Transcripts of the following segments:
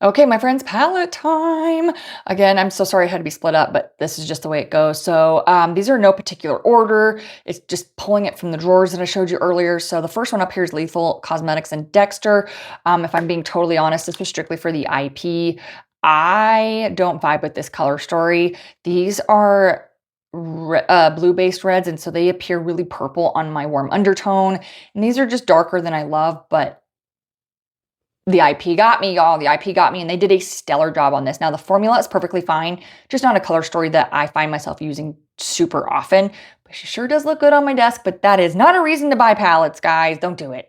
Okay, my friends, palette time. Again, I'm so sorry I had to be split up, but this is just the way it goes. So these are no particular order. It's just pulling it from the drawers that I showed you earlier. So the first one up here is Lethal Cosmetics and Dexter. If I'm being totally honest, this was strictly for the IP. I don't vibe with this color story. These are blue-based reds, and so they appear really purple on my warm undertone. And these are just darker than I love, but the IP got me, y'all. The IP got me, and they did a stellar job on this. Now, the formula is perfectly fine, just not a color story that I find myself using super often. But she sure does look good on my desk, but that is not a reason to buy palettes, guys. Don't do it.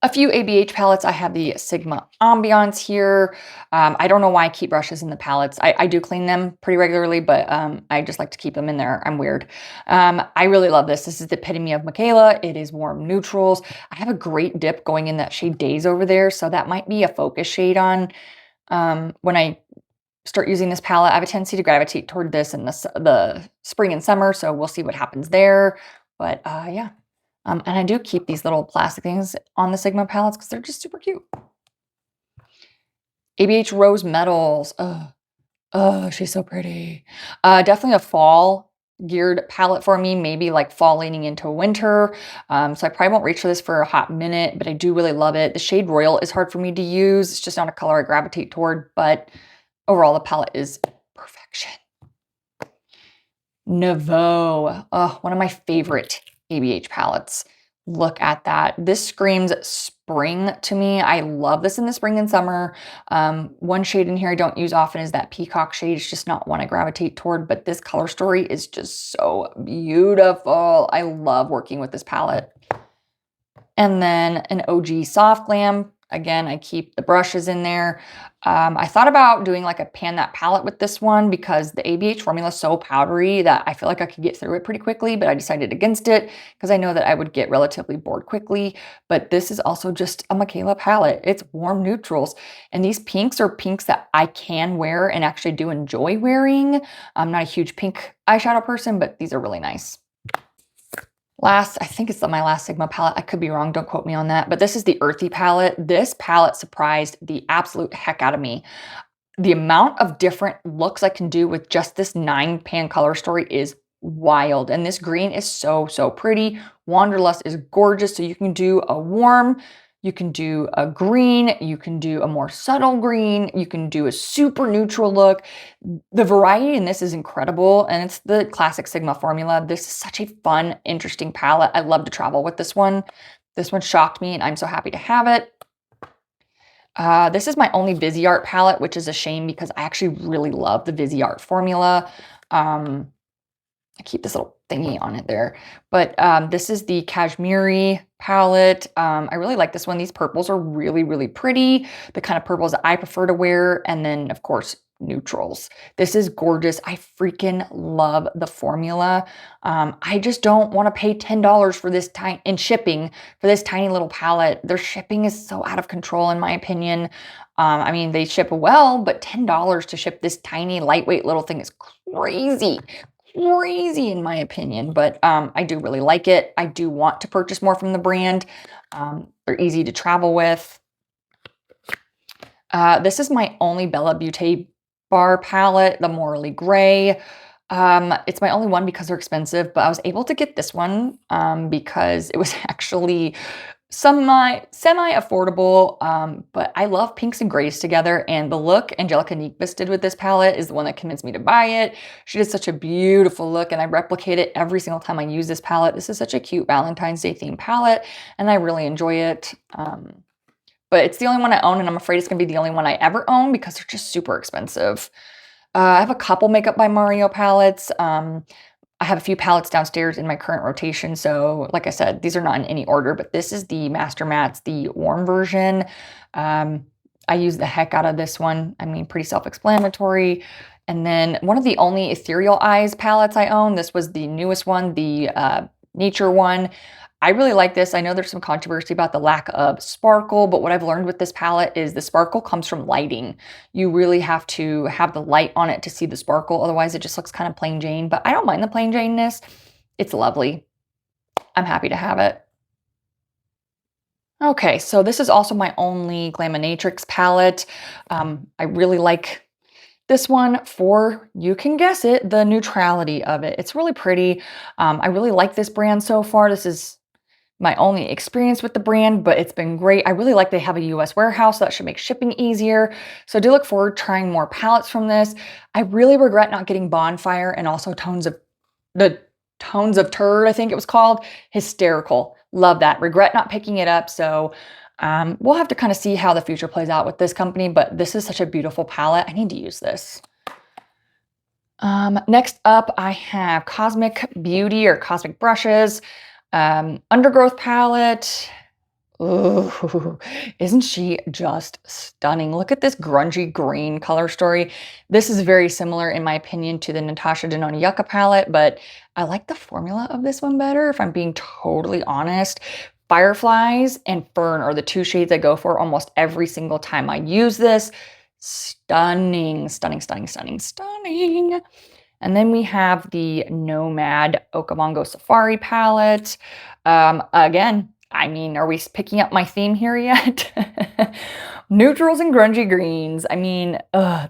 A few ABH palettes. I have the Sigma Ambiance here. I don't know why I keep brushes in the palettes. I do clean them pretty regularly, but I just like to keep them in there. I'm weird. I really love this. This is the epitome of Michaela. It is warm neutrals. I have a great dip going in that shade Days over there, so that might be a focus shade on when I start using this palette. I have a tendency to gravitate toward this in the spring and summer, so we'll see what happens there. But yeah. And I do keep these little plastic things on the Sigma palettes because they're just super cute. ABH Rose Metals. Oh, she's so pretty. Definitely a fall geared palette for me, maybe like fall leaning into winter. So I probably won't reach for this for a hot minute, but I do really love it. The shade Royal is hard for me to use. It's just not a color I gravitate toward, but overall the palette is perfection. Nouveau. Oh, one of my favorite ABH palettes. Look at that. This screams spring to me. I love this in the spring and summer. One shade in here I don't use often is that Peacock shade. It's just not one I gravitate toward, but this color story is just so beautiful. I love working with this palette. And then an OG Soft Glam. Again, I keep the brushes in there. I thought about doing like a pan that palette with this one because the ABH formula is so powdery that I feel like I could get through it pretty quickly, but I decided against it because I know that I would get relatively bored quickly. But this is also just a Michaela palette. It's warm neutrals. And these pinks are pinks that I can wear and actually do enjoy wearing. I'm not a huge pink eyeshadow person, but these are really nice. I think it's my last Sigma palette. I could be wrong. Don't quote me on that. But this is the Earthy palette. This palette surprised the absolute heck out of me. The amount of different looks I can do with just this 9-pan color story is wild. And this green is so, so pretty. Wanderlust is gorgeous. So you can do a warm, you can do a green, you can do a more subtle green, you can do a super neutral look. The variety in this is incredible, and it's the classic Sigma formula. This is such a fun, interesting palette. I love to travel with this one. This one shocked me, and I'm so happy to have it. This is my only Viseart palette, which is a shame because I actually really love the Viseart formula. I keep this little thingy on it there. But this is the Kashmiri palette. I really like this one. These purples are really, really pretty. The kind of purples that I prefer to wear. And then, of course, neutrals. This is gorgeous. I freaking love the formula. I just don't want to pay $10 for this in shipping for this tiny little palette. Their shipping is so out of control, in my opinion. I mean, they ship well, but $10 to ship this tiny, lightweight little thing is crazy. Crazy in my opinion, but I do really like it. I do want to purchase more from the brand. They're easy to travel with. This is my only Bella Beauté bar palette, the Morally Gray. It's my only one because they're expensive, but I was able to get this one because it was actually semi-affordable, but I love pinks and grays together, and the look Angelica Nyqvist did with this palette is the one that convinced me to buy it. She did such a beautiful look, and I replicate it every single time I use this palette. This is such a cute Valentine's Day themed palette, and I really enjoy it. But it's the only one I own, and I'm afraid it's going to be the only one I ever own because they're just super expensive. I have a couple Makeup by Mario palettes. I have a few palettes downstairs in my current rotation. So like I said, these are not in any order, but this is the Master Mattes, the warm version. I use the heck out of this one. I mean, pretty self-explanatory. And then one of the only Ethereal Eyes palettes I own, this was the newest one, the Nature one. I really like this. I know there's some controversy about the lack of sparkle, but what I've learned with this palette is the sparkle comes from lighting. You really have to have the light on it to see the sparkle. Otherwise, it just looks kind of plain Jane, but I don't mind the plain Janeness. It's lovely. I'm happy to have it. Okay, so this is also my only Glaminatrix palette. I really like this one for, you can guess it, the neutrality of it. It's really pretty. I really like this brand so far. This is my only experience with the brand, but it's been great. I really like they have a US warehouse, so that should make shipping easier. So I do look forward to trying more palettes from this. I really regret not getting Bonfire and also the Tones of Turd, I think it was called. Hysterical. Love that. Regret not picking it up. So we'll have to kind of see how the future plays out with this company, but this is such a beautiful palette. I need to use this. Next up, I have Cosmic Beauty or Cosmic Brushes. Undergrowth palette. Ooh, isn't she just stunning? Look at this grungy green color story. This is very similar, in my opinion, to the Natasha Denona Yucca palette, but I like the formula of this one better, if I'm being totally honest. Fireflies and Fern are the two shades I go for almost every single time I use this. Stunning, stunning, stunning, stunning, stunning. And then we have the Nomad Okavango Safari palette. Again, I mean, are we picking up my theme here yet? Neutrals and grungy greens. I mean,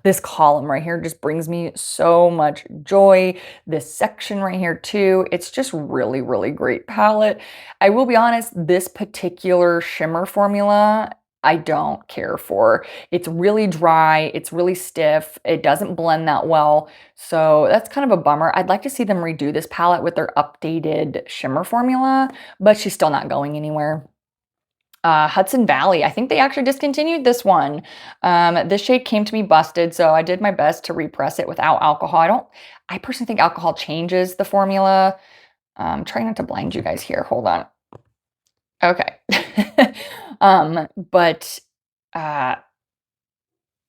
this column right here just brings me so much joy. This section right here too. It's just really, really great palette. I will be honest, this particular shimmer formula, I don't care for. It's really dry, it's really stiff, it doesn't blend that well, so that's kind of a bummer. I'd like to see them redo this palette with their updated shimmer formula, but she's still not going anywhere. Hudson Valley, I think they actually discontinued this one. This shade came to me busted, so I did my best to repress it without alcohol. I personally think alcohol changes the formula. Trying not to blind you guys here, hold on. Okay. But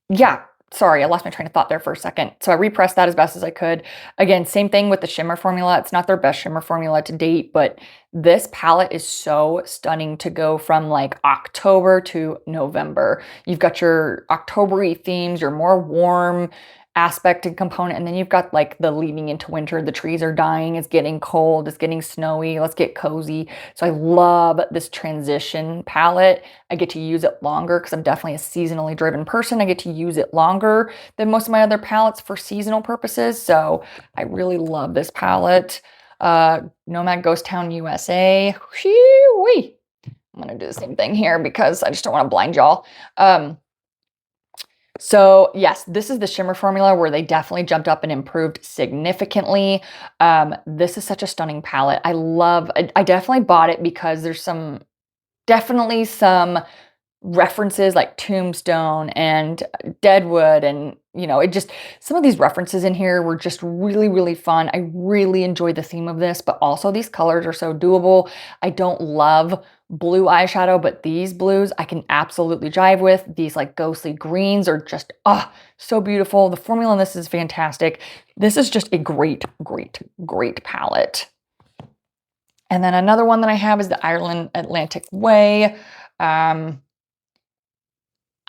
yeah, sorry, I lost my train of thought there for a second. So I repressed that as best as I could. Again, same thing with the shimmer formula. It's not their best shimmer formula to date, but this palette is so stunning to go from like October to November. You've got your October-y themes, your more warm aspect and component, and then you've got like the leading into winter. The trees are dying, it's getting cold, it's getting snowy, let's get cozy. So I love this transition palette. I get to use it longer because I'm definitely a seasonally driven person. I get to use it longer than most of my other palettes for seasonal purposes. So I really love this palette. Nomad Ghost Town USA. Whee-wee. I'm gonna do the same thing here because I just don't want to blind y'all. So yes, this is the shimmer formula where they definitely jumped up and improved significantly. This is such a stunning palette. I definitely bought it because there's definitely some references like Tombstone and Deadwood, and some of these references in here were just really, really fun. I really enjoyed the theme of this, but also these colors are so doable. I don't love blue eyeshadow, but these blues I can absolutely jive with. These like ghostly greens are just so beautiful. The formula in this is fantastic. This is just a great, great, great palette. And then another one that I have is the Ireland Atlantic Way.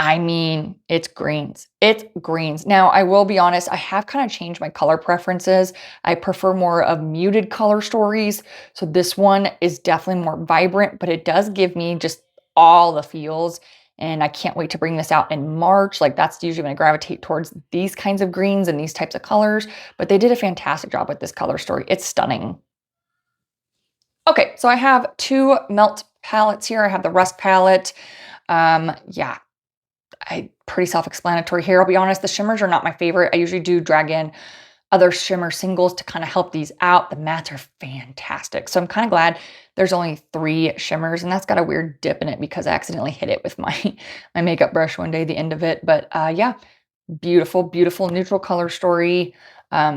I mean, it's greens. It's greens. Now, I will be honest, I have kind of changed my color preferences. I prefer more of muted color stories. So this one is definitely more vibrant, but it does give me just all the feels. And I can't wait to bring this out in March. Like that's usually when I gravitate towards these kinds of greens and these types of colors. But they did a fantastic job with this color story. It's stunning. Okay, so I have two melt palettes here. I have the Rust palette. Yeah, pretty self-explanatory here. I'll be honest, the shimmers are not my favorite. I usually do drag in other shimmer singles to kind of help these out. The mattes are fantastic. So I'm kind of glad there's only 3 shimmers, and that's got a weird dip in it because I accidentally hit it with my makeup brush one day, the end of it. But yeah, beautiful, beautiful neutral color story.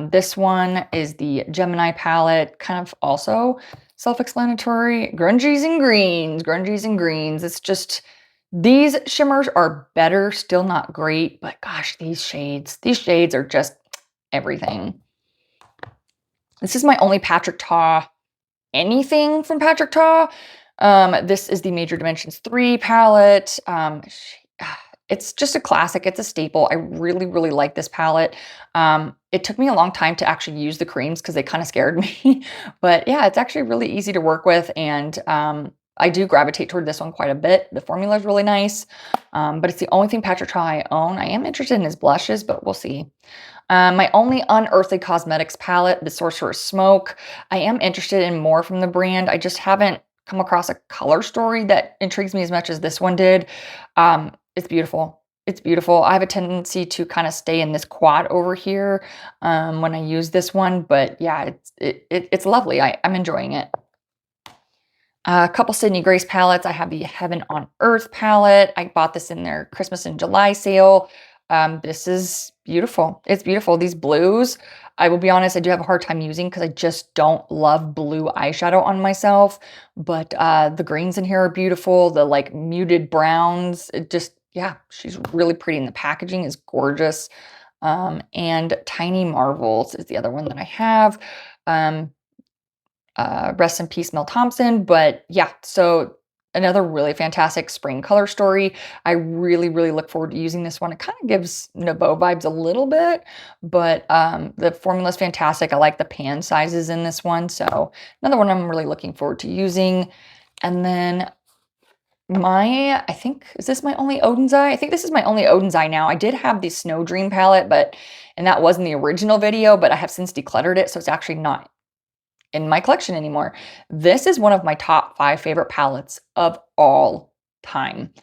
This one is the Gemini palette, kind of also self-explanatory. Grungies and greens, grungies and greens. It's just, these shimmers are better, still not great, but gosh, these shades are just everything. This is my only Patrick Ta anything from Patrick Ta. This is the Major Dimensions 3 palette. It's just a classic. It's a staple. I really, really like this palette. It took me a long time to actually use the creams because they kind of scared me. But yeah, it's actually really easy to work with, and I do gravitate toward this one quite a bit. The formula is really nice, but it's the only thing Patrick Cha I own. I am interested in his blushes, but we'll see. My only Unearthly Cosmetics palette, the Sorcerer's Smoke. I am interested in more from the brand. I just haven't come across a color story that intrigues me as much as this one did. It's beautiful. It's beautiful. I have a tendency to kind of stay in this quad over here when I use this one, but yeah, it's lovely. I'm enjoying it. A couple Sydney Grace palettes. I have the Heaven on Earth palette. I bought this in their Christmas and July sale. This is beautiful. It's beautiful. These blues, I will be honest, I do have a hard time using because I just don't love blue eyeshadow on myself. But the greens in here are beautiful. The like muted browns, it just, yeah, she's really pretty. And the packaging is gorgeous. And Tiny Marvels is the other one that I have. Rest in peace, Mel Thompson. But yeah, so another really fantastic spring color story. I really, really look forward to using this one. It kind of gives Nouveau vibes a little bit, but the formula is fantastic. I like the pan sizes in this one. So another one I'm really looking forward to using. And then I think, is this my only Odin's Eye? I think this is my only Odin's Eye now. I did have the Snow Dream palette, and that was in the original video, but I have since decluttered it. So it's actually not in my collection anymore. This is one of my top 5 favorite palettes of all time.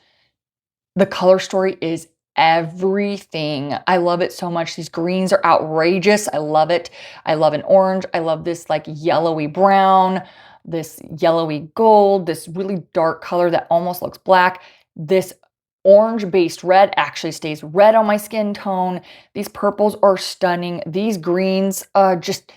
The color story is everything. I love it so much. These greens are outrageous. I love it. I love an orange. I love this like yellowy brown, this yellowy gold, this really dark color that almost looks black. This orange based red actually stays red on my skin tone. These purples are stunning. These greens just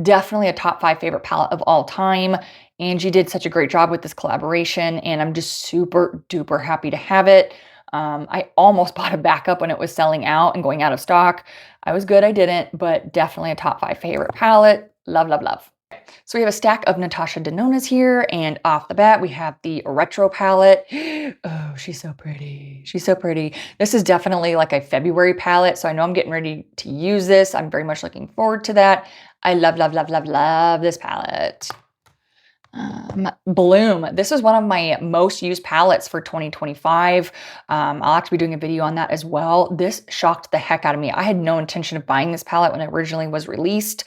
definitely a top 5 favorite palette of all time. Angie did such a great job with this collaboration, and I'm just super duper happy to have it. I almost bought a backup when it was selling out and going out of stock. I was good I didn't, but definitely a top 5 favorite palette. Love, love, love. So we have a stack of Natasha Denonas here, and off the bat, we have the Retro palette. Oh, she's so pretty. She's so pretty. This is definitely like a February palette, so I know I'm getting ready to use this. I'm very much looking forward to that. I love, love, love, love, love this palette. Bloom. This is one of my most used palettes for 2025. I'll actually be doing a video on that as well. This shocked the heck out of me. I had no intention of buying this palette when it originally was released.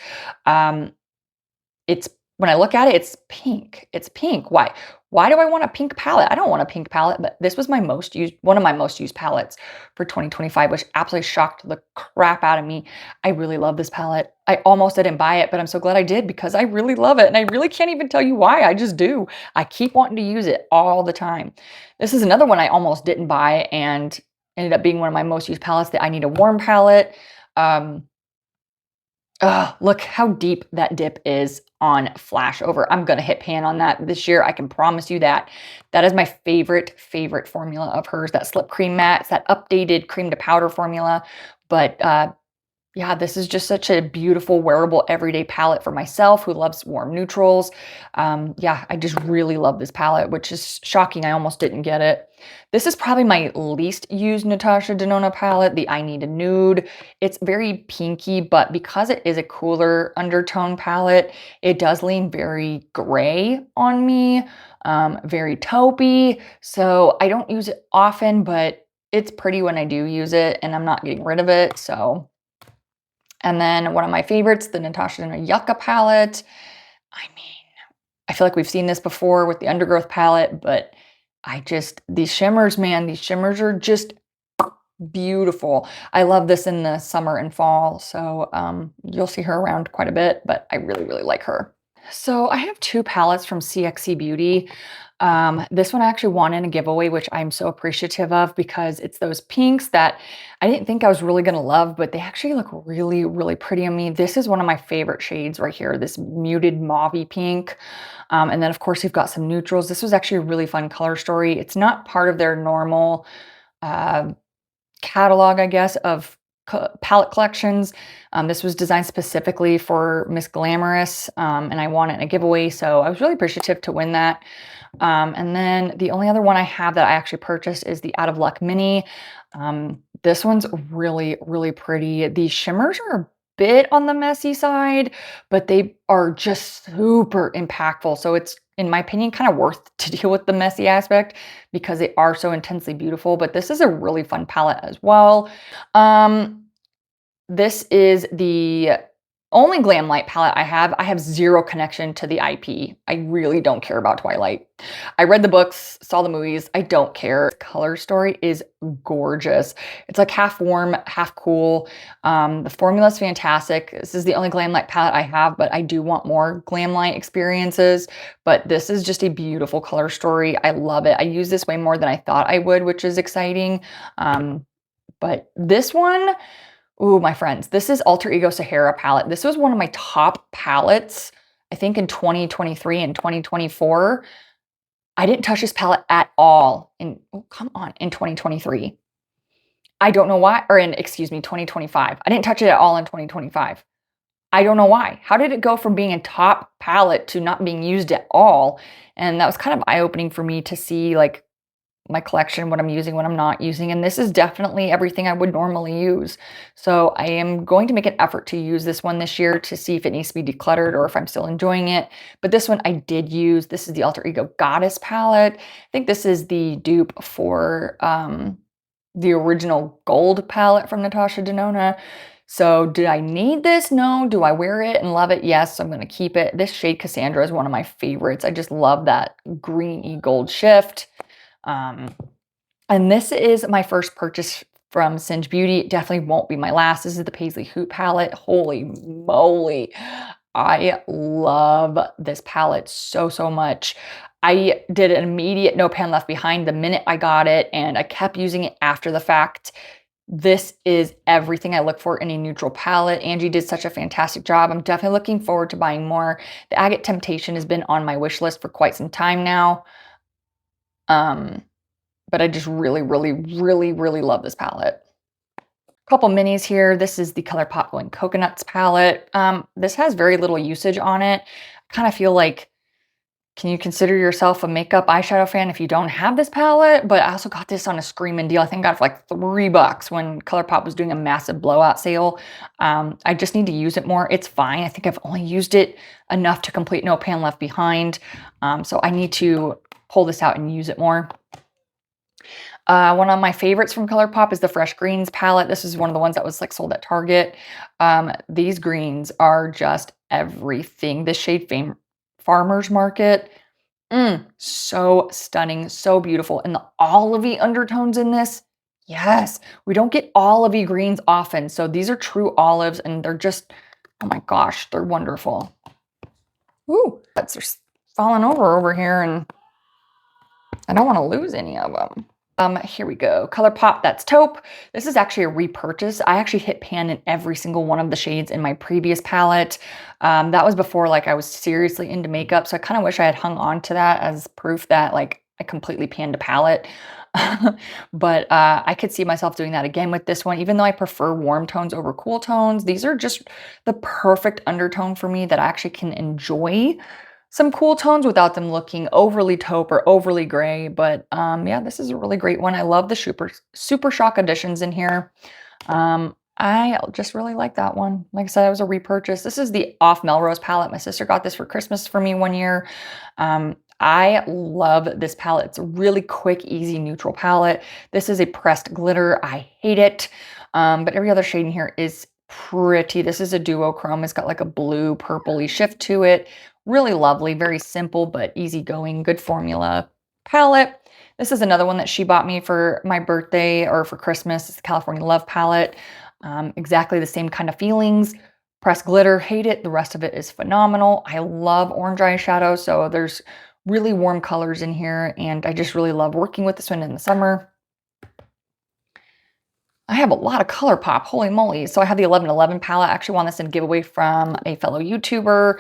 When I look at it, it's pink. It's pink. Why? Why do I want a pink palette? I don't want a pink palette, but this was one of my most used palettes for 2025, which absolutely shocked the crap out of me. I really love this palette. I almost didn't buy it, but I'm so glad I did because I really love it. And I really can't even tell you why. I just do. I keep wanting to use it all the time. This is another one I almost didn't buy and ended up being one of my most used palettes, the I Need a Warm palette. Look how deep that dip is on Flashover. I'm going to hit pan on that this year. I can promise you that. That is my favorite formula of hers, that Slip Cream Matte. It's that updated cream to powder formula. But yeah, this is just such a beautiful, wearable, everyday palette for myself who loves warm neutrals. Yeah, I just really love this palette, which is shocking. I almost didn't get it. This is probably my least used Natasha Denona palette, the I Need a Nude. It's very pinky, but because it is a cooler undertone palette, it does lean very gray on me, very taupey. So I don't use it often, but it's pretty when I do use it, and I'm not getting rid of it, so... And then one of my favorites, the Natasha Denona Yucca palette. I mean, I feel like we've seen this before with the Undergrowth palette, but these shimmers, man, these shimmers are just beautiful. I love this in the summer and fall, so you'll see her around quite a bit, but I really, really like her. So I have 2 palettes from CXC Beauty. This one I actually won in a giveaway, which I'm so appreciative of because it's those pinks that I didn't think I was really going to love, but they actually look really, really pretty on me. This is one of my favorite shades right here, this muted mauve pink. And then of course you've got some neutrals. This was actually a really fun color story. It's not part of their normal catalog, I guess, of palette collections. This was designed specifically for Miss Glamorous, and I won it in a giveaway, so I was really appreciative to win that. And then the only other one I have that I actually purchased is the Out of Luck Mini. This one's really, really pretty. These shimmers are bit on the messy side, but they are just super impactful. So it's, in my opinion, kind of worth to deal with the messy aspect because they are so intensely beautiful. But this is a really fun palette as well. This is the only Glamlite palette I have. I have zero connection to the IP. I really don't care about Twilight. I read the books, saw the movies. I don't care. The color story is gorgeous. It's like half warm, half cool. The formula is fantastic. This is the only Glamlite palette I have, but I do want more Glamlite experiences. But this is just a beautiful color story. I love it. I use this way more than I thought I would, which is exciting. But this one, ooh, my friends, this is Alter Ego Sahara palette. This was one of my top palettes, I think in 2023 and 2024. I didn't touch this palette at all in, oh, come on, in 2023. I don't know why, or in, excuse me, 2025. I didn't touch it at all in 2025. I don't know why. How did it go from being a top palette to not being used at all? And that was kind of eye-opening for me to see, like, my collection, what I'm using, what I'm not using. And this is definitely everything I would normally use. So I am going to make an effort to use this one this year to see if it needs to be decluttered or if I'm still enjoying it. But this one I did use. This is the Alter Ego Goddess palette. I think this is the dupe for the original gold palette from Natasha Denona. So did I need this? No. Do I wear it and love it? Yes, I'm going to keep it. This shade Cassandra is one of my favorites. I just love that greeny gold shift. And this is my first purchase from Singe Beauty. It definitely won't be my last. This is the Paisley Hoop palette. Holy moly. I love this palette so, so much. I did an immediate no pan left behind the minute I got it, and I kept using it after the fact. This is everything I look for in a neutral palette. Angie did such a fantastic job. I'm definitely looking forward to buying more. The Agate Temptation has been on my wish list for quite some time now. But I just really, really, really, really love this palette. Couple minis here. This is the ColourPop Going Coconuts palette. This has very little usage on it. I kind of feel like, can you consider yourself a makeup eyeshadow fan if you don't have this palette? But I also got this on a screaming deal. I think I got it for like $3 when ColourPop was doing a massive blowout sale. I just need to use it more. It's fine. I think I've only used it enough to complete No Pan Left Behind. So I need to pull this out and use it more. One of my favorites from ColourPop is the Fresh Greens palette. This is one of the ones that was like sold at Target. These greens are just everything. This shade Farmer's Market, so stunning, so beautiful. And the olivey undertones in this, yes, we don't get olivey greens often. So these are true olives and they're just, oh my gosh, they're wonderful. Ooh, that's just falling over here and I don't want to lose any of them. Here we go. ColourPop, that's Taupe. This is actually a repurchase. I actually hit pan in every single one of the shades in my previous palette. That was before like I was seriously into makeup. So I kind of wish I had hung on to that as proof that like I completely panned a palette. But I could see myself doing that again with this one, even though I prefer warm tones over cool tones. These are just the perfect undertone for me that I actually can enjoy some cool tones without them looking overly taupe or overly gray. But yeah, this is a really great one. I love the super shock additions in here. I just really like that one. Like I said, it was a repurchase. This is the Off Melrose palette. My sister got this for Christmas for me one year. I love this palette. It's a really quick, easy, neutral palette. This is a pressed glitter. I hate it. But every other shade in here is pretty. This is a duochrome. It's got like a blue purpley shift to it. Really lovely, very simple, but easygoing, good formula palette. This is another one that she bought me for my birthday or for Christmas. It's the California Love palette. Exactly the same kind of feelings. Pressed glitter, hate it. The rest of it is phenomenal. I love orange eyeshadow, so there's really warm colors in here, and I just really love working with this one in the summer. I have a lot of ColourPop, holy moly. So I have the 1111 palette. I actually won this in a giveaway from a fellow YouTuber.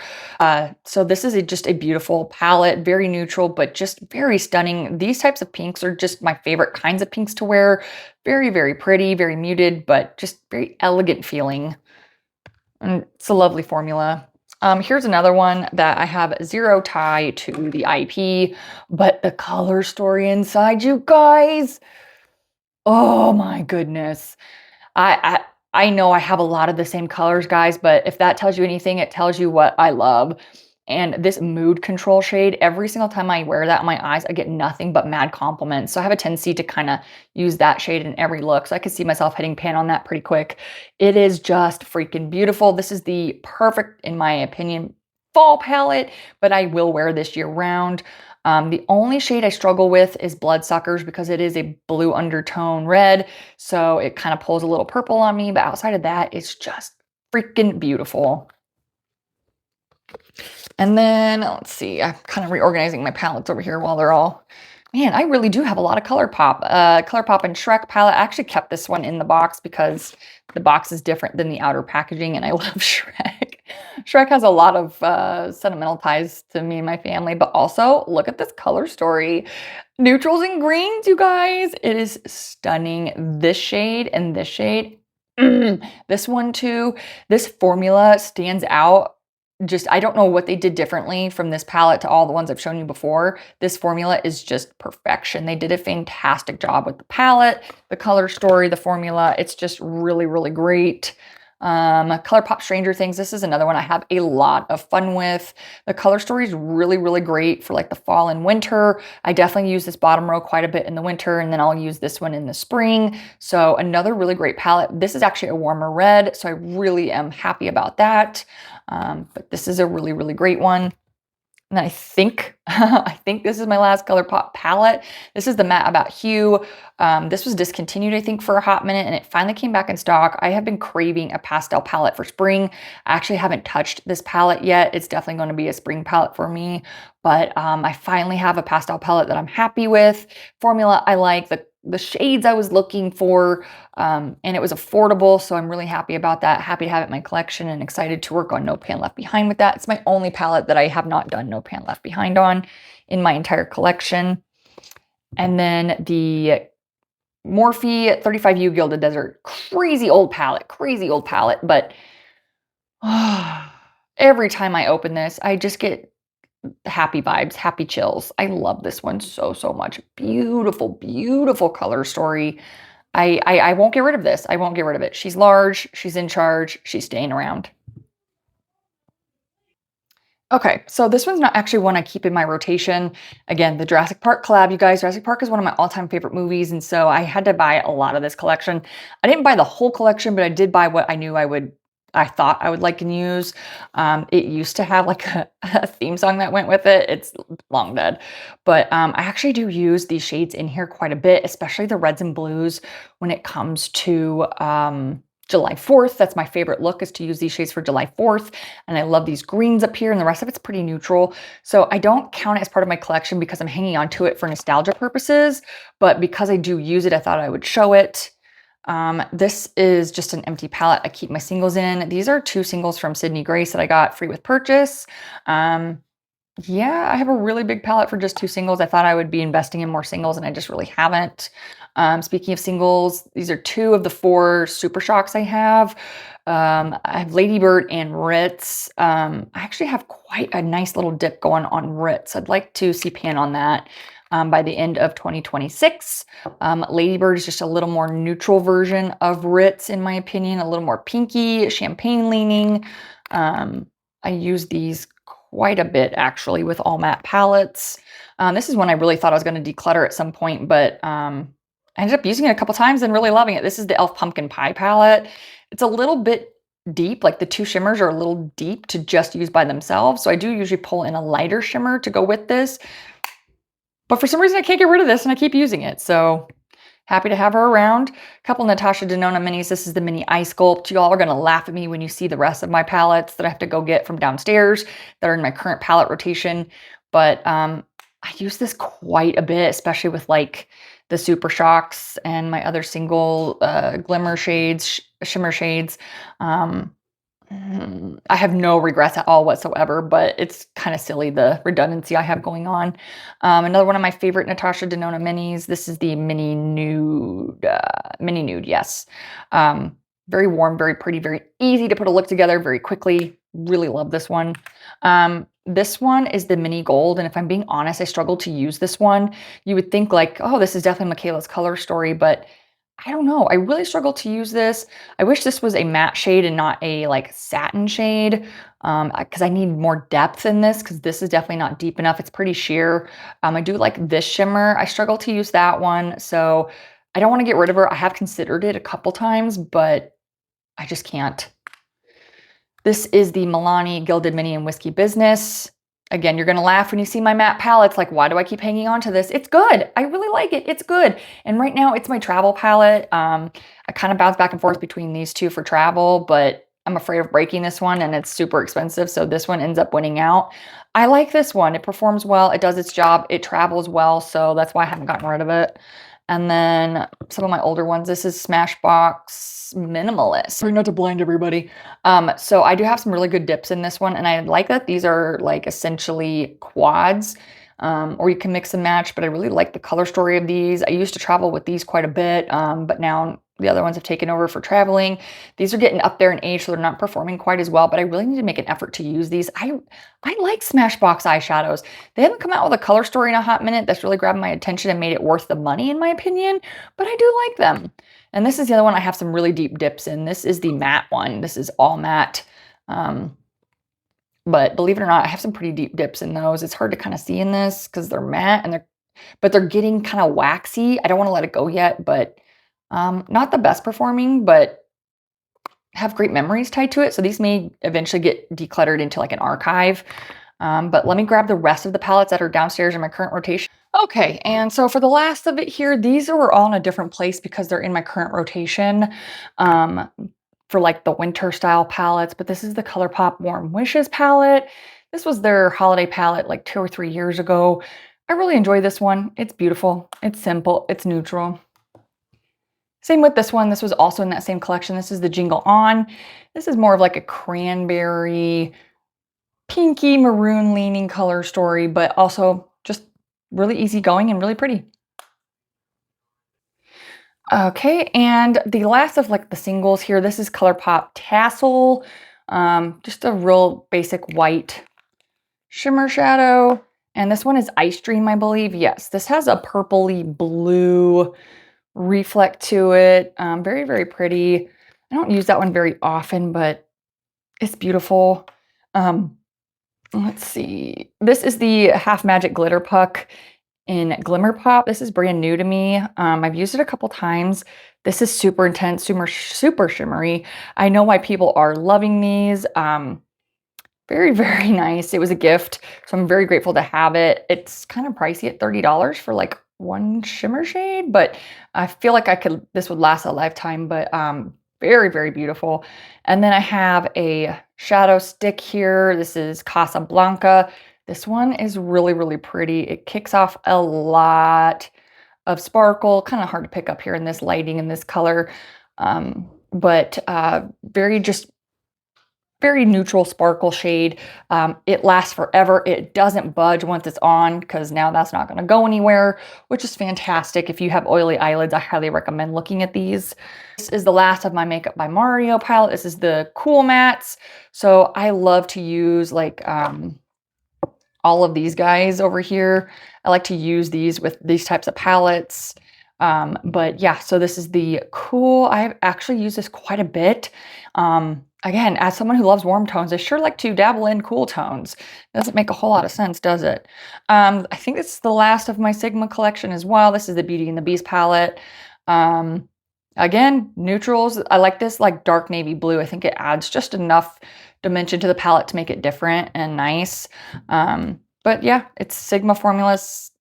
So this is just a beautiful palette, very neutral, but just very stunning. These types of pinks are just my favorite kinds of pinks to wear. Very, very pretty, very muted, but just very elegant feeling. And it's a lovely formula. Here's another one that I have zero tie to the IP, but the color story inside, you guys. Oh my goodness. I I know I have a lot of the same colors, guys, but if that tells you anything, it tells you what I love. And this mood control shade, every single time I wear that on my eyes, I get nothing but mad compliments. So I have a tendency to kind of use that shade in every look. So I can see myself hitting pan on that pretty quick. It is just freaking beautiful. This is the perfect, in my opinion, fall palette, but I will wear this year round. The only shade I struggle with is Bloodsuckers because it is a blue undertone red. So it kind of pulls a little purple on me, but outside of that, it's just freaking beautiful. And then let's see, I'm kind of reorganizing my palettes over here while they're all, man, I really do have a lot of ColourPop. ColourPop and Shrek palette. I actually kept this one in the box because the box is different than the outer packaging and I love Shrek. Shrek has a lot of sentimental ties to me and my family, but also look at this color story. Neutrals and greens, you guys. It is stunning. This shade and this shade. This one too. This formula stands out. Just, I don't know what they did differently from this palette to all the ones I've shown you before. This formula is just perfection. They did a fantastic job with the palette, the color story, the formula. It's just really, really great. ColourPop Stranger Things. This is another one I have a lot of fun with. The color story is really, really great for like the fall and winter. I definitely use this bottom row quite a bit in the winter, and then I'll use this one in the spring. So another really great palette. This is actually a warmer red, so I really am happy about that. But this is a really, really great one. And I think, I think this is my last ColourPop palette. This is the Matte About Hue. This was discontinued, I think, for a hot minute, and it finally came back in stock. I have been craving a pastel palette for spring. I actually haven't touched this palette yet. It's definitely going to be a spring palette for me, but I finally have a pastel palette that I'm happy with. Formula I like, the shades I was looking for, and it was affordable, so I'm really happy about that. Happy to have it in my collection and excited to work on No Pan Left Behind with that. It's my only palette that I have not done No Pan Left Behind on in my entire collection. And then the Morphe 35U Gilded Desert. Crazy old palette, but every time I open this, I just get happy vibes, happy chills. I love this one so, so much. Beautiful, beautiful color story. I won't get rid of this. I won't get rid of it. She's large. She's in charge. She's staying around. Okay, so this one's not actually one I keep in my rotation. Again, the Jurassic Park collab, you guys. Jurassic Park is one of my all-time favorite movies, and so I had to buy a lot of this collection. I didn't buy the whole collection, but I did buy what I knew I thought I would like and use. It used to have like a theme song that went with it. It's long dead. But I actually do use these shades in here quite a bit, especially the reds and blues when it comes to July 4th. That's my favorite look, is to use these shades for July 4th. And I love these greens up here, and the rest of it's pretty neutral. So I don't count it as part of my collection because I'm hanging on to it for nostalgia purposes. But because I do use it, I thought I would show it. This is just an empty palette I keep my singles in. These are 2 singles from Sydney Grace that I got free with purchase. Yeah, I have a really big palette for just 2 singles. I thought I would be investing in more singles, and I just really haven't. Speaking of singles, these are 2 of the 4 Super Shocks I have. I have Ladybird and Ritz. I actually have quite a nice little dip going on Ritz. I'd like to see pan on that by the end of 2026. Ladybird is just a little more neutral version of Ritz, in my opinion, a little more pinky, champagne leaning. I use these quite a bit, actually, with all matte palettes. This is one I really thought I was going to declutter at some point, but I ended up using it a couple times and really loving it. This is the e.l.f. Pumpkin Pie palette. It's a little bit deep, like the 2 shimmers are a little deep to just use by themselves. So I do usually pull in a lighter shimmer to go with this. But for some reason, I can't get rid of this, and I keep using it. So happy to have her around. A couple Natasha Denona minis. This is the mini eye sculpt. You all are going to laugh at me when you see the rest of my palettes that I have to go get from downstairs that are in my current palette rotation. But I use this quite a bit, especially with like the Super Shocks and my other single Glimmer shades, shimmer shades. I have no regrets at all whatsoever, but it's kind of silly, the redundancy I have going on. Another one of my favorite Natasha Denona minis. This is the mini nude, yes. Very warm, very pretty, very easy to put a look together very quickly. Really love this one. This one is the mini gold, and if I'm being honest, I struggle to use this one. You would think like, oh, this is definitely Michaela's color story, but I don't know. I really struggle to use this. I wish this was a matte shade and not a like satin shade, because I need more depth in this because this is definitely not deep enough. It's pretty sheer. I do like this shimmer. I struggle to use that one. So I don't want to get rid of her. I have considered it a couple times, but I just can't. This is the Milani Gilded Mini and Whiskey Business. Again, you're going to laugh when you see my matte palettes. Like, why do I keep hanging on to this? It's good. I really like it. It's good. And right now it's my travel palette. I kind of bounce back and forth between these two for travel, but I'm afraid of breaking this one and it's super expensive. So this one ends up winning out. I like this one. It performs well. It does its job. It travels well. So that's why I haven't gotten rid of it. And then some of my older ones, this is Smashbox Minimalist. Sorry not to blind everybody. So I do have some really good dips in this one, and I like that these are like essentially quads, or you can mix and match, but I really like the color story of these. I used to travel with these quite a bit, but now the other ones have taken over for traveling. These are getting up there in age, so they're not performing quite as well, but I really need to make an effort to use these. I like Smashbox eyeshadows. They haven't come out with a color story in a hot minute that's really grabbed my attention and made it worth the money, in my opinion, but I do like them. And this is the other one I have some really deep dips in. This is the matte one. This is all matte. But believe it or not, I have some pretty deep dips in those. It's hard to kind of see in this because they're matte and they're getting kind of waxy. I don't want to let it go yet, but not the best performing, but have great memories tied to it. So these may eventually get decluttered into like an archive. But let me grab the rest of the palettes that are downstairs in my current rotation. Okay, and so for the last of it here, these are all in a different place because they're in my current rotation for like the winter style palettes. But this is the ColourPop Warm Wishes palette. This was their holiday palette like 2 or 3 years ago. I really enjoy this one. It's beautiful, it's simple, it's neutral. Same with this one. This was also in that same collection. This is the Jingle On. This is more of like a cranberry, pinky maroon leaning color story, but also just really easygoing and really pretty. Okay, and the last of like the singles here, this is ColourPop Tassel. Just a real basic white shimmer shadow. And this one is Ice Dream, I believe. Yes, this has a purpley blue reflect to it. Very, very pretty. I don't use that one very often, but it's beautiful. Let's see. This is the Half Magic Glitter Puck in Glimmer Pop. This is brand new to me. I've used it a couple times. This is super intense, super shimmery. I know why people are loving these. Very, very nice. It was a gift, so I'm very grateful to have it. It's kind of pricey at $30 for like one shimmer shade, but I feel like this would last a lifetime, but very, very beautiful. And then I have a shadow stick here. This is Casablanca. This one is really, really pretty. It kicks off a lot of sparkle, kind of hard to pick up here in this lighting and this color, but very neutral sparkle shade. It lasts forever. It doesn't budge once it's on because now that's not going to go anywhere, which is fantastic. If you have oily eyelids, I highly recommend looking at these. This is the last of my Makeup by Mario palette. This is the Cool Mattes. So I love to use like all of these guys over here. I like to use these with these types of palettes. But yeah, so this is the Cool. I've actually used this quite a bit. Again, as someone who loves warm tones, I sure like to dabble in cool tones. Doesn't make a whole lot of sense, does it? I think this is the last of my Sigma collection as well. This is the Beauty and the Beast palette. Again, neutrals. I like this like dark navy blue. I think it adds just enough dimension to the palette to make it different and nice. But yeah, it's Sigma formulas.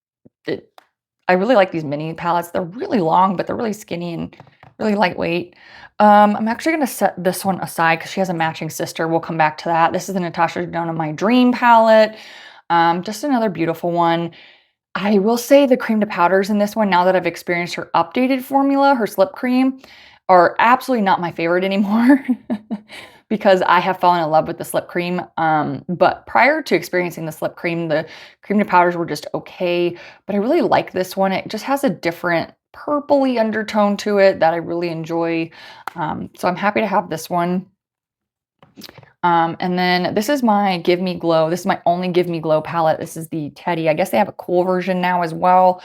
I really like these mini palettes. They're really long, but they're really skinny and really lightweight. I'm actually going to set this one aside because she has a matching sister. We'll come back to that. This is the Natasha Denona My Dream palette. Just another beautiful one. I will say the cream to powders in this one, now that I've experienced her updated formula, her slip cream, are absolutely not my favorite anymore because I have fallen in love with the slip cream. But prior to experiencing the slip cream, the cream to powders were just okay. But I really like this one. It just has a different purpley undertone to it that I really enjoy. So I'm happy to have this one. And then this is my Give Me Glow. This is my only Give Me Glow palette. This is the Teddy. I guess they have a cool version now as well.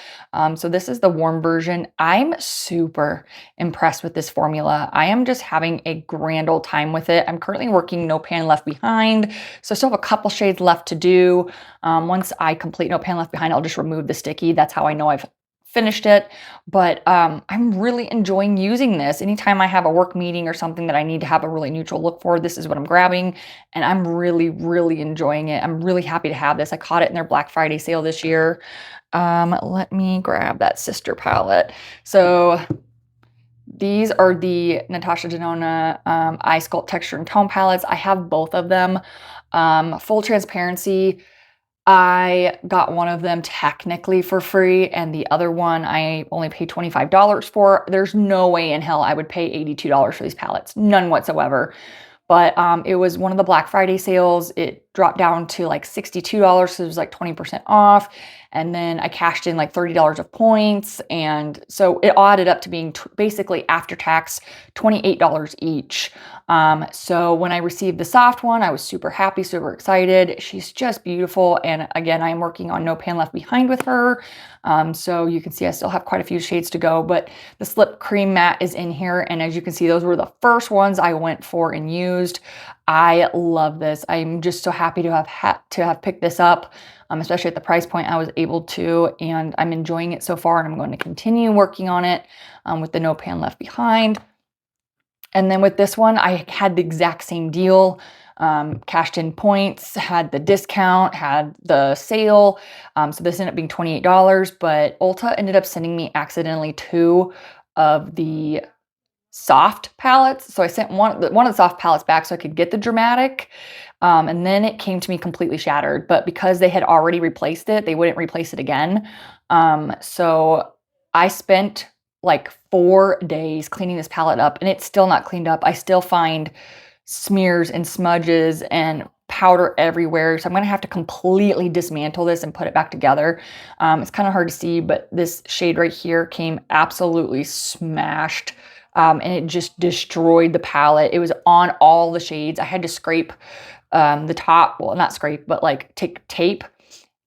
So this is the warm version. I'm super impressed with this formula. I am just having a grand old time with it. I'm currently working No Pan Left Behind, so I still have a couple shades left to do. Once I complete No Pan Left Behind, I'll just remove the sticky. That's how I know I've finished it. But I'm really enjoying using this. Anytime I have a work meeting or something that I need to have a really neutral look for, this is what I'm grabbing, and I'm really, really enjoying it. I'm really happy to have this. I caught it in their Black Friday sale this year. Let me grab that sister palette. So these are the Natasha Denona Eye Sculpt Texture and Tone palettes. I have both of them. Full transparency, I got one of them technically for free, and the other one I only paid $25 for. There's no way in hell I would pay $82 for these palettes. None whatsoever. But it was one of the Black Friday sales. It dropped down to like $62, so it was like 20% off. And then I cashed in like $30 of points. And so it added up to being basically after tax, $28 each. So when I received the soft one, I was super happy, super excited. She's just beautiful. And again, I'm working on No Pan Left Behind with her. So you can see I still have quite a few shades to go, but the Slip Cream Matte is in here. And as you can see, those were the first ones I went for and used. I love this. I'm just so happy to have picked this up, especially at the price point I was able to, and I'm enjoying it so far, and I'm going to continue working on it with the No Pan Left Behind. And then with this one, I had the exact same deal. Cashed in points, had the discount, had the sale. So this ended up being $28, but Ulta ended up sending me accidentally 2 of the soft palettes. So I sent one of the soft palettes back so I could get the dramatic. And then it came to me completely shattered. But because they had already replaced it, they wouldn't replace it again. So I spent like 4 days cleaning this palette up, and it's still not cleaned up. I still find smears and smudges and powder everywhere. So I'm going to have to completely dismantle this and put it back together. It's kind of hard to see, but this shade right here came absolutely smashed. And it just destroyed the palette. It was on all the shades. I had to scrape the top, well, not scrape, but like take tape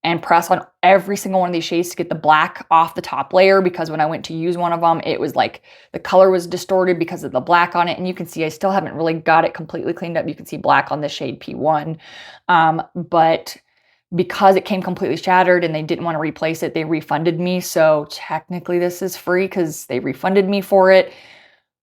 and press on every single one of these shades to get the black off the top layer, because when I went to use one of them, it was like the color was distorted because of the black on it. And you can see I still haven't really got it completely cleaned up. You can see black on the shade P1. But because it came completely shattered and they didn't want to replace it, they refunded me. So technically this is free because they refunded me for it.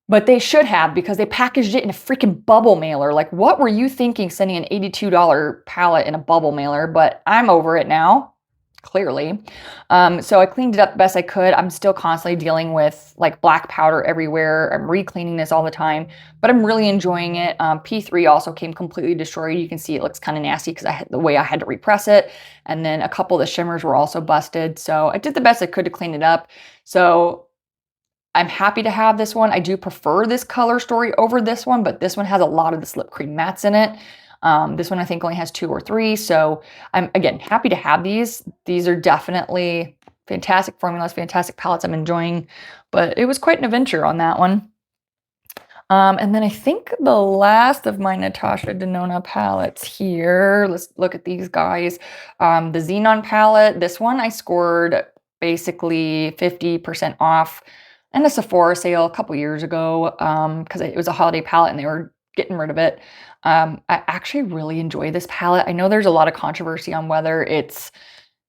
But they should have, because they packaged it in a freaking bubble mailer. Like, what were you thinking sending an $82 palette in a bubble mailer? But I'm over it now, clearly. So I cleaned it up the best I could. I'm still constantly dealing with like black powder everywhere. I'm re-cleaning this all the time, but I'm really enjoying it. P3 also came completely destroyed. You can see it looks kind of nasty because the way I had to repress it. And then a couple of the shimmers were also busted. So I did the best I could to clean it up. So I'm happy to have this one. I do prefer this color story over this one, but this one has a lot of the Slip Cream Mattes in it. This one I think only has 2 or 3. So I'm, again, happy to have these. These are definitely fantastic formulas, fantastic palettes I'm enjoying, but it was quite an adventure on that one. And then I think the last of my Natasha Denona palettes here, let's look at these guys. The Xenon palette, this one I scored basically 50% off in a Sephora sale a couple years ago, because it was a holiday palette and they were getting rid of it. I actually really enjoy this palette. I know there's a lot of controversy on whether it's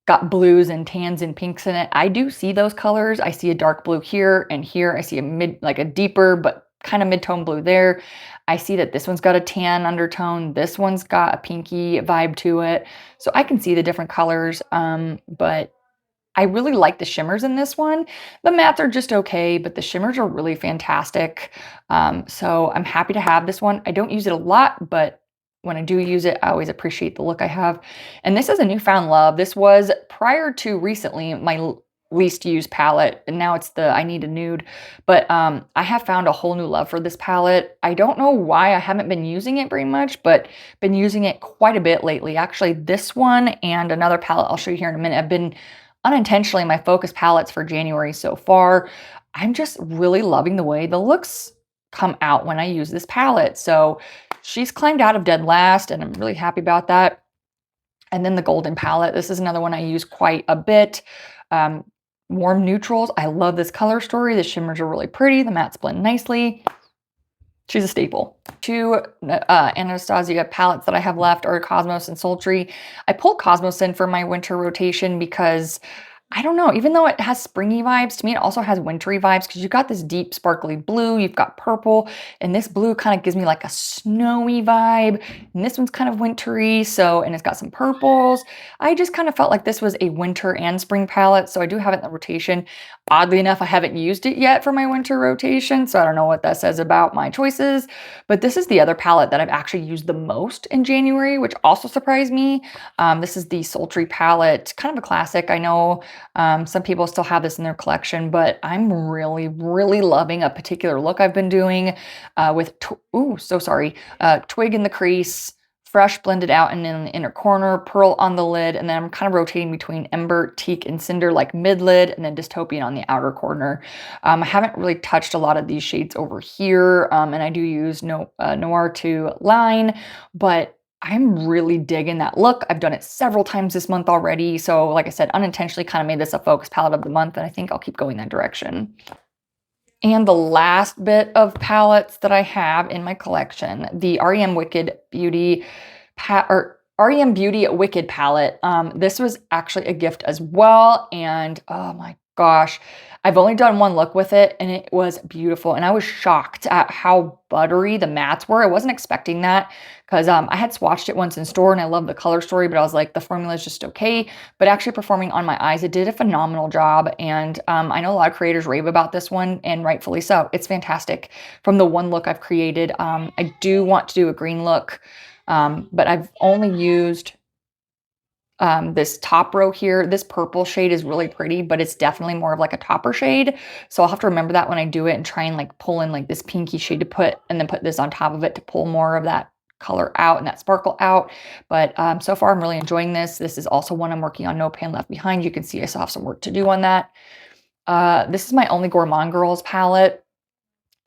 got blues and tans and pinks in it. I do see those colors. I see a dark blue here and here. I see a deeper but kind of mid-tone blue there. I see that this one's got a tan undertone. This one's got a pinky vibe to it. So I can see the different colors, but I really like the shimmers in this one. The mattes are just okay, but the shimmers are really fantastic. So I'm happy to have this one. I don't use it a lot, but when I do use it, I always appreciate the look I have. And this is a newfound love. This was, prior to recently, my least used palette, and now it's the I Need a Nude. But I have found a whole new love for this palette. I don't know why I haven't been using it very much, but been using it quite a bit lately. Actually, this one and another palette I'll show you here in a minute have been unintentionally my focus palettes for January so far. I'm just really loving the way the looks come out when I use this palette. So she's climbed out of dead last, and I'm really happy about that. And then the Golden palette. This is another one I use quite a bit. Warm neutrals. I love this color story. The shimmers are really pretty. The mattes blend nicely. She's a staple. Two Anastasia palettes that I have left are Cosmos and Sultry. I pulled Cosmos in for my winter rotation because I don't know, even though it has springy vibes, to me it also has wintry vibes because you've got this deep sparkly blue, you've got purple, and this blue kind of gives me like a snowy vibe, and this one's kind of wintry, so, and it's got some purples. I just kind of felt like this was a winter and spring palette, so I do have it in the rotation. Oddly enough, I haven't used it yet for my winter rotation, so I don't know what that says about my choices, but this is the other palette that I've actually used the most in January, which also surprised me. This is the Sultry palette, kind of a classic, I know. Some people still have this in their collection, but I'm really, really loving a particular look I've been doing with, twig in the crease, fresh blended out and in the inner corner, pearl on the lid, and then I'm kind of rotating between Ember, Teak, and Cinder, like mid-lid, and then Dystopian on the outer corner. I haven't really touched a lot of these shades over here, and I do use Noir to line, but I'm really digging that look. I've done it several times this month already. So like I said, unintentionally kind of made this a focus palette of the month, and I think I'll keep going that direction. And the last bit of palettes that I have in my collection, the R.E.M. R.E.M. Beauty Wicked palette. This was actually a gift as well, and oh my gosh, I've only done one look with it, and it was beautiful, and I was shocked at how buttery the mattes were. I wasn't expecting that because I had swatched it once in store, and I love the color story, but I was like, the formula is just okay. But actually performing on my eyes, it did a phenomenal job, and I know a lot of creators rave about this one, and rightfully so. It's fantastic. From the one look I've created, I do want to do a green look, but I've only used this top row here. This purple shade is really pretty, but it's definitely more of like a topper shade. So I'll have to remember that when I do it and try and like pull in like this pinky shade to put, and then put this on top of it to pull more of that color out and that sparkle out. But so far I'm really enjoying this. This is also one I'm working on, No Pan Left Behind. You can see I still have some work to do on that. This is my only Gourmand Girls palette,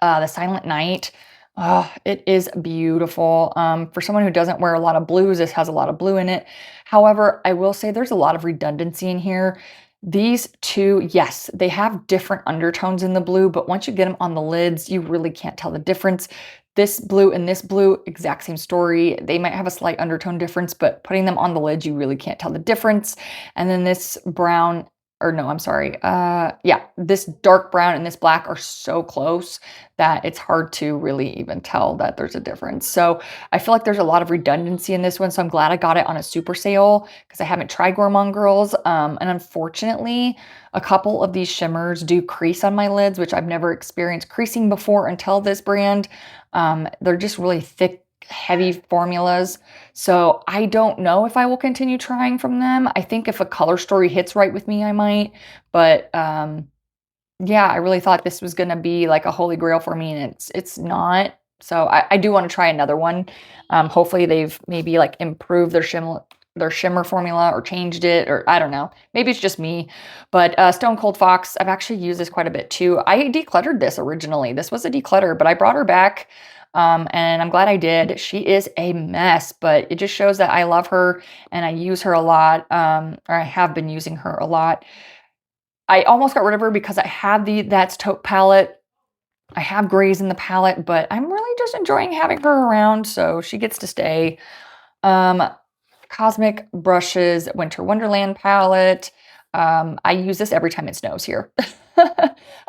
the Silent Night. Oh, it is beautiful. For someone who doesn't wear a lot of blues, this has a lot of blue in it. However, I will say there's a lot of redundancy in here. These two, yes, they have different undertones in the blue, but once you get them on the lids, you really can't tell the difference. This blue and this blue, exact same story. They might have a slight undertone difference, but putting them on the lids, you really can't tell the difference. And then this brown, or no, I'm sorry. Yeah, this dark brown and this black are so close that it's hard to really even tell that there's a difference. So I feel like there's a lot of redundancy in this one. So I'm glad I got it on a super sale because I haven't tried Gourmand Girls. And unfortunately, a couple of these shimmers do crease on my lids, which I've never experienced creasing before until this brand. They're just really thick, heavy formulas. So I don't know if I will continue trying from them. I think if a color story hits right with me, I might. But yeah, I really thought this was gonna be like a holy grail for me, and it's not. So I do want to try another one. Hopefully they've maybe like improved their shimmer formula or changed it, or I don't know. Maybe it's just me. But Stone Cold Fox, I've actually used this quite a bit too. I decluttered this originally. This was a declutter, but I brought her back. And I'm glad I did. She is a mess, but it just shows that I love her and I use her a lot, or I have been using her a lot. I almost got rid of her because I have the That's Taupe palette. I have grays in the palette, but I'm really just enjoying having her around, so she gets to stay. Cosmic Brushes Winter Wonderland palette. I use this every time it snows here.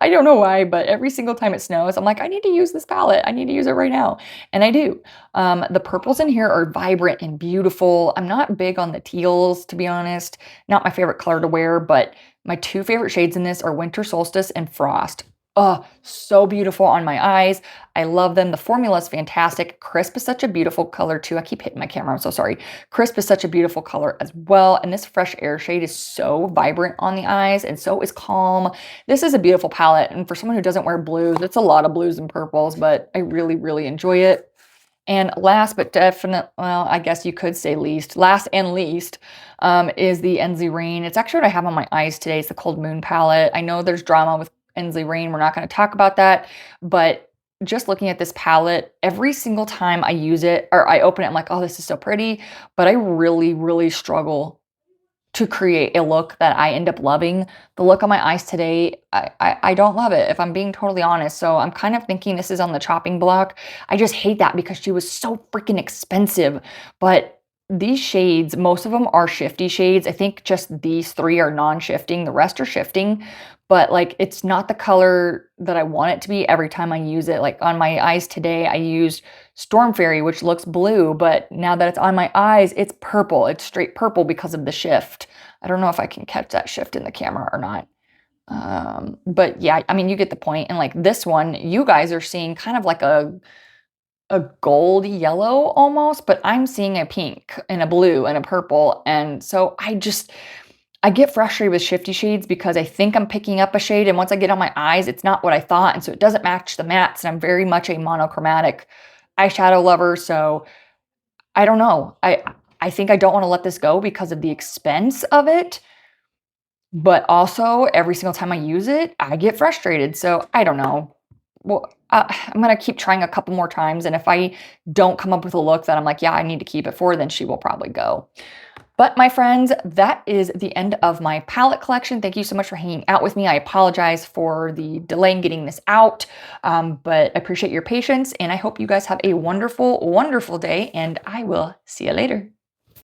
I don't know why, but every single time it snows, I'm like, I need to use this palette. I need to use it right now. And I do. The purples in here are vibrant and beautiful. I'm not big on the teals, to be honest. Not my favorite color to wear, but my two favorite shades in this are Winter Solstice and Frost. Oh, so beautiful on my eyes. I love them. The formula is fantastic. Crisp is such a beautiful color too. I keep hitting my camera. I'm so sorry. Crisp is such a beautiful color as well. And this Fresh Air shade is so vibrant on the eyes, and so is Calm. This is a beautiful palette. And for someone who doesn't wear blues, it's a lot of blues and purples, but I really, really enjoy it. And last but definitely, well, I guess you could say last and least, is the Ensley Reign. It's actually what I have on my eyes today. It's the Cold Moon palette. I know there's drama with Ensley Reign. We're not going to talk about that, but just looking at this palette, every single time I use it or I open it, I'm like, oh, this is so pretty. But I really, really struggle to create a look that I end up loving. The look on my eyes today, I don't love it, if I'm being totally honest. So I'm kind of thinking this is on the chopping block. I just hate that because she was so freaking expensive. But these shades, most of them are shifty shades. I think just these 3 are non-shifting. The rest are shifting. But like, it's not the color that I want it to be every time I use it. Like on my eyes today, I used Storm Fairy, which looks blue, but now that it's on my eyes, it's purple. It's straight purple because of the shift. I don't know if I can catch that shift in the camera or not. But yeah, I mean, you get the point. And like this one, you guys are seeing kind of like a gold yellow almost, but I'm seeing a pink and a blue and a purple. And so I get frustrated with shifty shades because I think I'm picking up a shade, and once I get on my eyes, it's not what I thought, and so it doesn't match the mattes, and I'm very much a monochromatic eyeshadow lover, so I don't know. I think I don't want to let this go because of the expense of it, but also every single time I use it, I get frustrated, so I don't know. Well, I'm going to keep trying a couple more times, and if I don't come up with a look that I'm like, yeah, I need to keep it for, then she will probably go. But my friends, that is the end of my palette collection. Thank you so much for hanging out with me. I apologize for the delay in getting this out, but I appreciate your patience, and I hope you guys have a wonderful, wonderful day, and I will see you later.